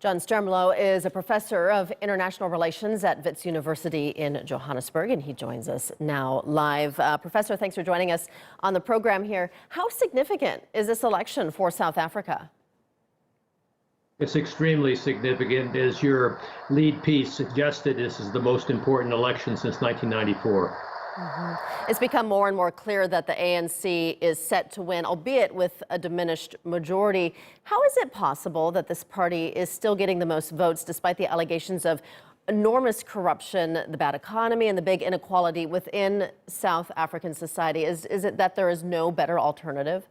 John Stremlau is a professor of international relations at Wits University in Johannesburg, and he joins us now live. Professor, thanks for joining us on the program here. How significant is this election for South Africa? It's extremely significant. As your lead piece suggested, this is the most important election since 1994. It's become more and more clear that the ANC is set to win, albeit with a diminished majority. How is it possible that this party is still getting the most votes despite the allegations of enormous corruption, the bad economy, and the big inequality within South African society? Is it that there is no better alternative?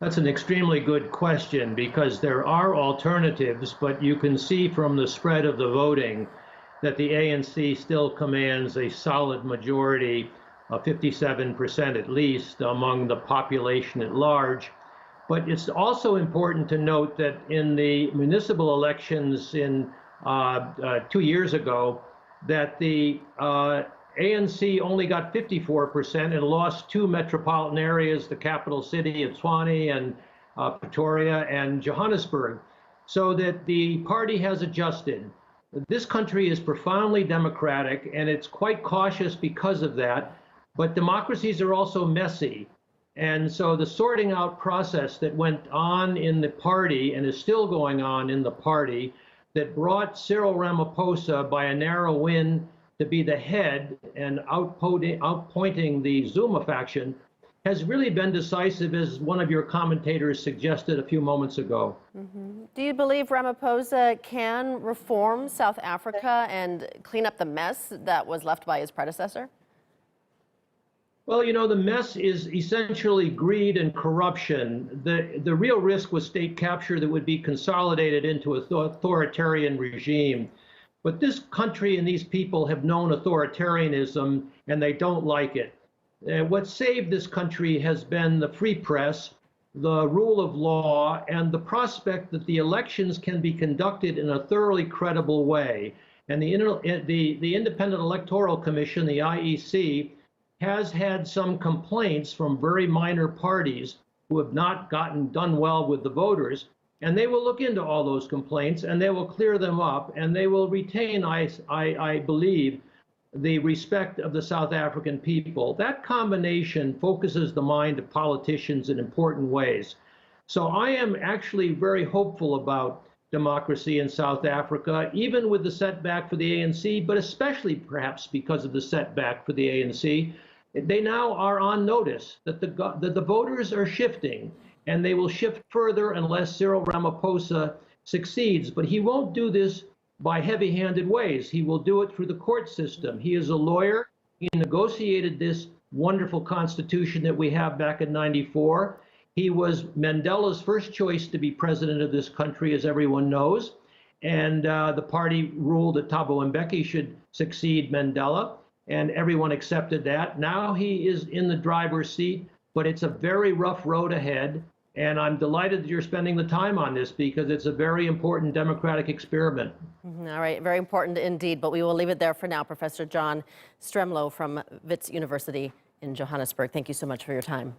That's an extremely good question, because there are alternatives, but you can see from the spread of the voting that the ANC still commands a solid majority of 57% at least among the population at large. But it's also important to note that in the municipal elections in 2 years ago, that the ANC only got 54% and lost two metropolitan areas, the capital city of Tshwane and Pretoria and Johannesburg, so that the party has adjusted. This country is profoundly democratic, and it's quite cautious because of that, but democracies are also messy. And so the sorting out process that went on in the party and is still going on in the party that brought Cyril Ramaphosa by a narrow win to be the head and outpointing the Zuma faction has really been decisive, as one of your commentators suggested a few moments ago. Do you believe Ramaphosa can reform South Africa and clean up the mess that was left by his predecessor? Well, you know, the mess is essentially greed and corruption. The real risk was state capture that would be consolidated into an authoritarian regime. But this country and these people have known authoritarianism, and they don't like it. What saved this country has been the free press, the rule of law, and the prospect that the elections can be conducted in a thoroughly credible way. And the Independent Electoral Commission, the IEC, has had some complaints from very minor parties who have not done well with the voters. And they will look into all those complaints, and they will clear them up, and they will retain, I believe, the respect of the South African people. That combination focuses the mind of politicians in important ways. So I am actually very hopeful about democracy in South Africa, even with the setback for the ANC, but especially perhaps because of the setback for the ANC. They now are on notice that the voters are shifting, and they will shift further unless Cyril Ramaphosa succeeds. But he won't do this by heavy-handed ways. He will do it through the court system. He is a lawyer. He negotiated this wonderful constitution that we have back in '94. He was Mandela's first choice to be president of this country, as everyone knows. And the party ruled that Thabo Mbeki should succeed Mandela, and everyone accepted that. Now he is in the driver's seat, but it's a very rough road ahead. And I'm delighted that you're spending the time on this, because it's a very important democratic experiment. All right, very important indeed, but we will leave it there for now. Professor John Stremlau from Wits University in Johannesburg, thank you so much for your time.